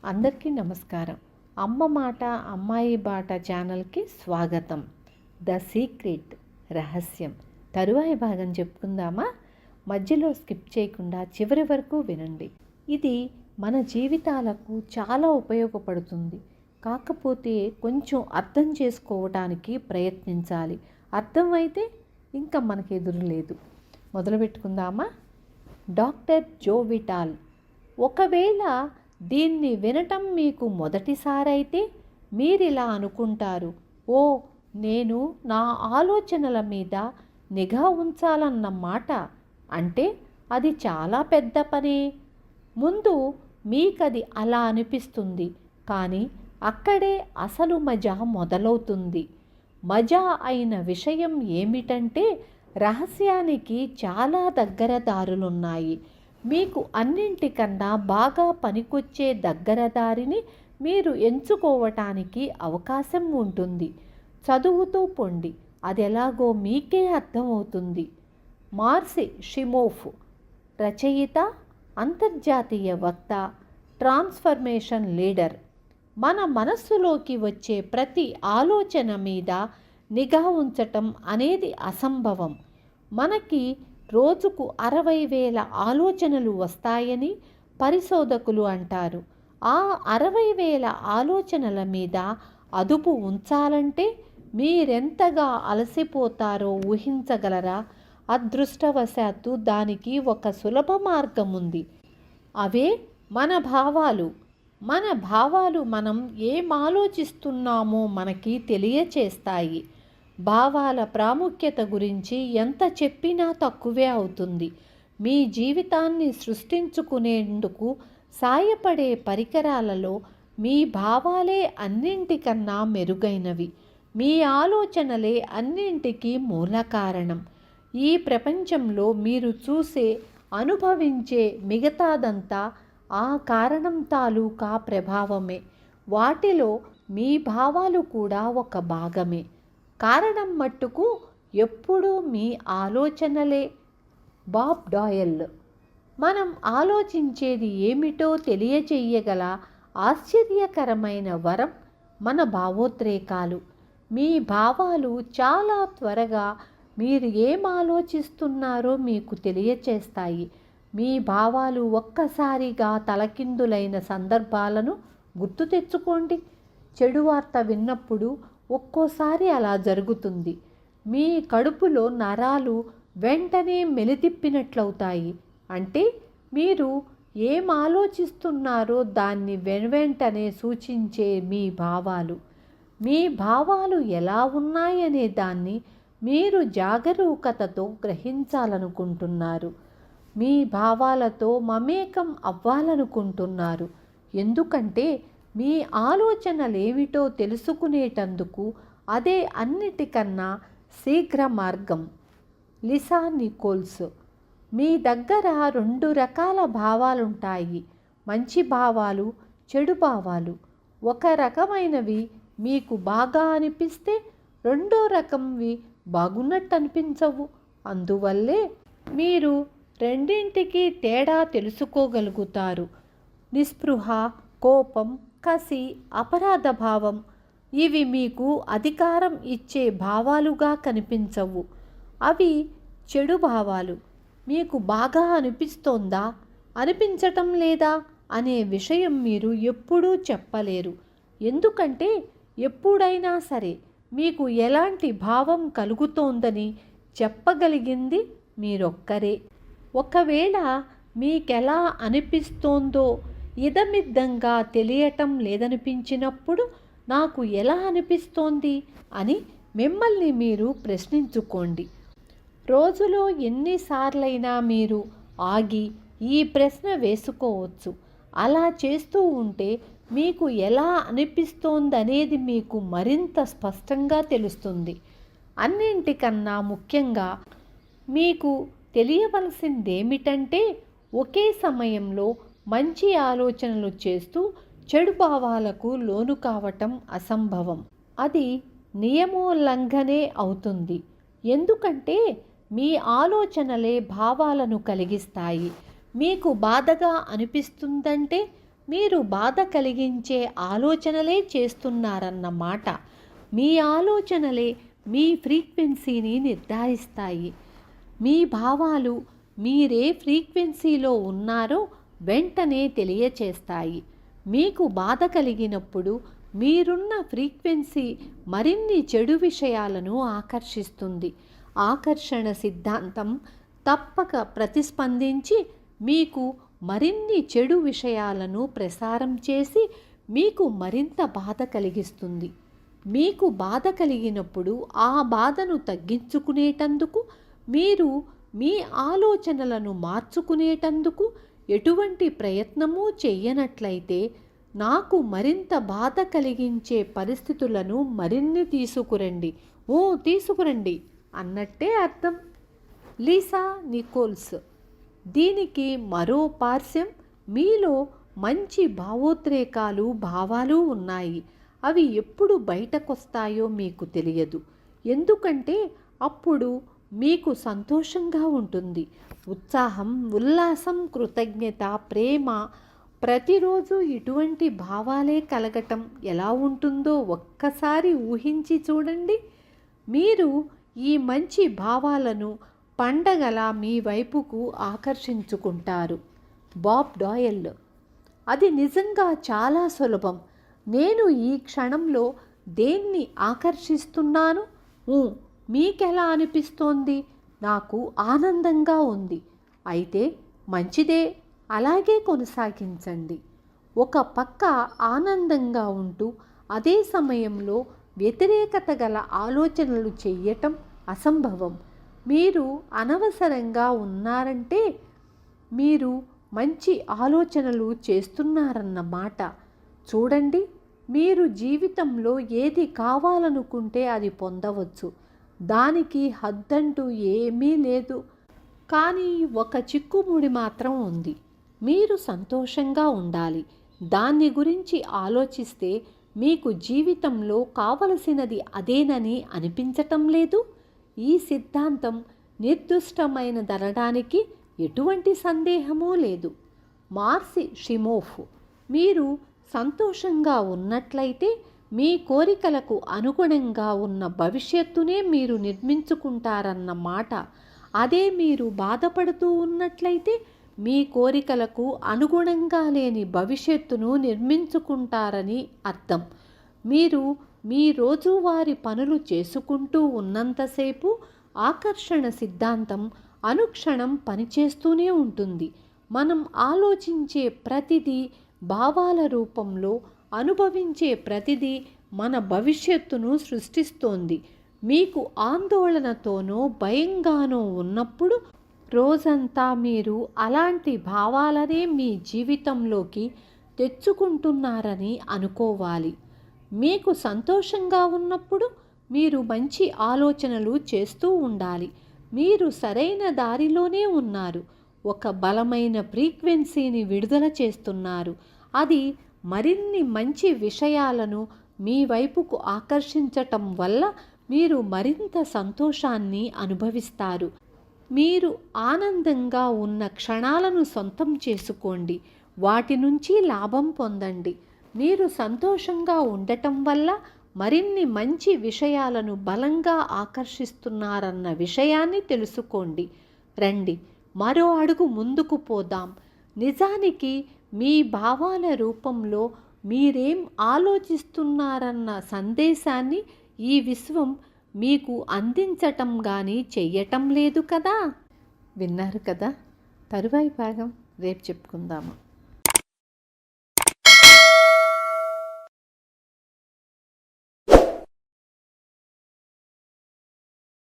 అందరికీ నమస్కారం. అమ్మ మాట అమ్మాయి బాట ఛానల్కి స్వాగతం. ద సీక్రెట్ రహస్యం తరువాయి భాగం చెప్పుకుందామా? మధ్యలో స్కిప్ చేయకుండా చివరి వరకు వినండి. ఇది మన జీవితాలకు చాలా ఉపయోగపడుతుంది. కాకపోతే కొంచెం అర్థం చేసుకోవటానికి ప్రయత్నించాలి. అర్థమైతే ఇంకా మనకు ఎదురు లేదు. మొదలు పెట్టుకుందామా? డాక్టర్ జో విటాల్. ఒకవేళ దీన్ని వినటం మీకు మొదటిసారైతే మీరిలా అనుకుంటారు, ఓ, నేను నా ఆలోచనల మీద నిఘా ఉంచాలన్నమాట. అంటే అది చాలా పెద్ద పనే. ముందు మీకది అలా అనిపిస్తుంది. కానీ అక్కడే అసలు మజా మొదలవుతుంది. మజా అయిన విషయం ఏమిటంటే రహస్యానికి చాలా దగ్గర దారులున్నాయి. మీకు అన్నింటికన్నా బాగా పనికొచ్చే దగ్గర దారిని మీరు ఎంచుకోవటానికి అవకాశం ఉంటుంది. చదువుతూ పొండి, అది ఎలాగో మీకే అర్థమవుతుంది. మార్సి షిమోఫ్, రచయిత, అంతర్జాతీయ వక్త, ట్రాన్స్ఫర్మేషన్ లీడర్. మన మనస్సులోకి వచ్చే ప్రతి ఆలోచన మీద నిఘా ఉంచటం అనేది అసంభవం. మనకి రోజుకు 60,000 ఆలోచనలు వస్తాయని పరిశోధకులు అంటారు. ఆ 60,000 ఆలోచనల మీద అదుపు ఉంచాలంటే మీరెంతగా అలసిపోతారో ఊహించగలరా? అదృష్టవశాత్తు దానికి ఒక సులభ మార్గం ఉంది. అవే మన భావాలు. మన భావాలు మనం ఏం ఆలోచిస్తున్నామో మనకి తెలియచేస్తాయి. భావాల ప్రాముఖ్యత గురించి ఎంత చెప్పినా తక్కువే అవుతుంది. మీ జీవితాన్ని సృష్టించుకునేందుకు సాయపడే పరికరాలలో మీ భావాలే అన్నింటికన్నా మెరుగైనవి. మీ ఆలోచనలే అన్నింటికీ మూల కారణం. ఈ ప్రపంచంలో మీరు చూసే, అనుభవించే మిగతాదంతా ఆ కారణం తాలూకా ప్రభావమే. వాటిలో మీ భావాలు కూడా ఒక భాగమే. కారణం మట్టుకు ఎప్పుడూ మీ ఆలోచనలే. Bob Doyle. మనం ఆలోచించేది ఏమిటో తెలియజేయగల ఆశ్చర్యకరమైన వరం మన భావోద్రేకాలు. మీ భావాలు చాలా త్వరగా మీరు ఏం ఆలోచిస్తున్నారో మీకు తెలియచేస్తాయి. మీ భావాలు ఒక్కసారిగా తలకిందులైన సందర్భాలను గుర్తు తెచ్చుకోండి. చెడు వార్త విన్నప్పుడు ఒక్కోసారి అలా జరుగుతుంది. మీ కడుపులో నరాలు వెంటనే మెలితిప్పినట్లవుతాయి. అంటే మీరు ఏం ఆలోచిస్తున్నారో దాన్ని వెంటనే సూచించే మీ భావాలు. మీ భావాలు ఎలా ఉన్నాయనే దాన్ని మీరు జాగరూకతతో గ్రహించాలనుకుంటున్నారు. మీ భావాలతో మమేకం అవ్వాలనుకుంటున్నారు. ఎందుకంటే మీ ఆలోచనలేమిటో తెలుసుకునేటందుకు అదే అన్నిటికన్నా శీఘ్ర మార్గం. Lisa Nicholls. మీ దగ్గర 2 రకాల భావాలుంటాయి. మంచి భావాలు, చెడు భావాలు. ఒక రకమైనవి మీకు బాగా అనిపిస్తే రెండో రకంవి బాగున్నట్టు అనిపించవు. అందువల్లే మీరు రెండింటికి తేడా తెలుసుకోగలుగుతారు. నిస్పృహ, కోపం, కసి, అపరాధ భావం ఇవి మీకు అధికారం ఇచ్చే భావాలుగా కనిపించవు. అవి చెడు భావాలు. మీకు బాగా అనిపిస్తోందా, అనిపించటం లేదా అనే విషయం మీరు ఎప్పుడూ చెప్పలేరు. ఎందుకంటే ఎప్పుడైనా సరే మీకు ఎలాంటి భావం కలుగుతోందని చెప్పగలిగింది మీరొక్కరే. ఒకవేళ మీకెలా అనిపిస్తోందో ఇదమిద్దంగా తెలియటం లేదనిపించినప్పుడు నాకు ఎలా అనిపిస్తోంది అని మిమ్మల్ని మీరు ప్రశ్నించుకోండి. రోజులో ఎన్నిసార్లైనా మీరు ఆగి ఈ ప్రశ్న వేసుకోవచ్చు. అలా చేస్తూ ఉంటే మీకు ఎలా అనిపిస్తోందనేది మీకు మరింత స్పష్టంగా తెలుస్తుంది. అన్నింటికన్నా ముఖ్యంగా మీకు తెలియవలసిందేమిటంటే ఒకే సమయంలో మంచి ఆలోచనలు చేస్తూ చెడు భావాలకు లోను కావటం అసంభవం. అది నియమోల్లంఘనే అవుతుంది. ఎందుకంటే మీ ఆలోచనలే భావాలను కలిగిస్తాయి. మీకు బాధగా అనిపిస్తుందంటే మీరు బాధ కలిగించే ఆలోచనలే చేస్తున్నారన్నమాట. మీ ఆలోచనలే మీ ఫ్రీక్వెన్సీని నిర్ధారిస్తాయి. మీ భావాలు మీరే ఫ్రీక్వెన్సీలో ఉన్నారో వెంటనే తెలియచేస్తాయి. మీకు బాధ కలిగినప్పుడు మీరున్న ఫ్రీక్వెన్సీ మరిన్ని చెడు విషయాలను ఆకర్షిస్తుంది. ఆకర్షణ సిద్ధాంతం తప్పక ప్రతిస్పందించి మీకు మరిన్ని చెడు విషయాలను ప్రసారం చేసి మీకు మరింత బాధ కలిగిస్తుంది. మీకు బాధ కలిగినప్పుడు ఆ బాధను తగ్గించుకునేటందుకు మీరు మీ ఆలోచనలను మార్చుకునేటందుకు ఎటువంటి ప్రయత్నమూ చెయ్యనట్లయితే నాకు మరింత బాధ కలిగించే పరిస్థితులను మరిన్ని తీసుకురండి అన్నట్టే అర్థం. Lisa Nicholls. దీనికి మరో పార్శ్యం, మీలో మంచి భావోద్రేకాలు భావాలు ఉన్నాయి. అవి ఎప్పుడు బయటకొస్తాయో మీకు తెలియదు. ఎందుకంటే అప్పుడు మీకు సంతోషంగా ఉంటుంది. ఉత్సాహం, ఉల్లాసం, కృతజ్ఞత, ప్రేమ, ప్రతిరోజు ఇటువంటి భావాలే కలగటం ఎలా ఉంటుందో ఒక్కసారి ఊహించి చూడండి. మీరు ఈ మంచి భావాలను పండగలా మీ వైపుకు ఆకర్షించుకుంటారు. Bob Doyle. అది నిజంగా చాలా సులభం. నేను ఈ క్షణంలో దేన్ని ఆకర్షిస్తున్నాను? మీకెలా అనిపిస్తోంది? నాకు ఆనందంగా ఉంది. అయితే మంచిదే, అలాగే కొనసాగించండి. ఒక పక్క ఆనందంగా ఉంటూ అదే సమయంలో వ్యతిరేకత గల ఆలోచనలు చెయ్యటం అసంభవం. మీరు అనవసరంగా ఉన్నారంటే మీరు మంచి ఆలోచనలు చేస్తున్నారన్నమాట. చూడండి, మీరు జీవితంలో ఏది కావాలనుకుంటే అది పొందవచ్చు. దానికి హద్దంటూ ఏమీ లేదు. కానీ ఒక చిక్కుముడి మాత్రం ఉంది. మీరు సంతోషంగా ఉండాలి. దాన్ని గురించి ఆలోచిస్తే మీకు జీవితంలో కావలసినది అదేనని అనిపించటం లేదు. ఈ సిద్ధాంతం నిర్దుష్టమైనదనడానికి ఎటువంటి సందేహమూ లేదు. మార్సి షిమోఫ్. మీరు సంతోషంగా ఉన్నట్లయితే మీ కోరికలకు అనుగుణంగా ఉన్న భవిష్యత్తునే మీరు నిర్మించుకుంటారన్నమాట. అదే మీరు బాధపడుతూ ఉన్నట్లయితే మీ కోరికలకు అనుగుణంగా లేని భవిష్యత్తును నిర్మించుకుంటారని అర్థం. మీరు మీ రోజువారీ పనులు చేసుకుంటూ ఉన్నంతసేపు ఆకర్షణ సిద్ధాంతం అనుక్షణం పనిచేస్తూనే ఉంటుంది. మనం ఆలోచించే ప్రతిదీ భావాల రూపంలో, అనుభవించే ప్రతిదీ మన భవిష్యత్తును సృష్టిస్తోంది. మీకు ఆందోళనతోనో భయంగానో ఉన్నప్పుడు రోజంతా మీరు అలాంటి భావాలనే మీ జీవితంలోకి తెచ్చుకుంటున్నారని అనుకోవాలి. మీకు సంతోషంగా ఉన్నప్పుడు మీరు మంచి ఆలోచనలు చేస్తూ ఉండాలి. మీరు సరైన దారిలోనే ఉన్నారు. ఒక బలమైన ఫ్రీక్వెన్సీని విడుదల చేస్తున్నారు. అది మరిన్ని మంచి విషయాలను మీ వైపుకు ఆకర్షించటం వల్ల మీరు మరింత సంతోషాన్ని అనుభవిస్తారు. మీరు ఆనందంగా ఉన్న క్షణాలను సొంతం చేసుకోండి. వాటి నుంచి లాభం పొందండి. మీరు సంతోషంగా ఉండటం వల్ల మరిన్ని మంచి విషయాలను బలంగా ఆకర్షిస్తున్నారన్న విషయాన్ని తెలుసుకోండి. రండి, మరో అడుగు ముందుకు పోదాం. నిజానికి మీ భావాల రూపంలో మీరేం ఆలోచిస్తున్నారన్న సందేశాన్ని ఈ విశ్వం మీకు అందించటం కానీ చెయ్యటం లేదు కదా. విన్నారు కదా. తరువాయి భాగం రేపు చెప్పుకుందాము.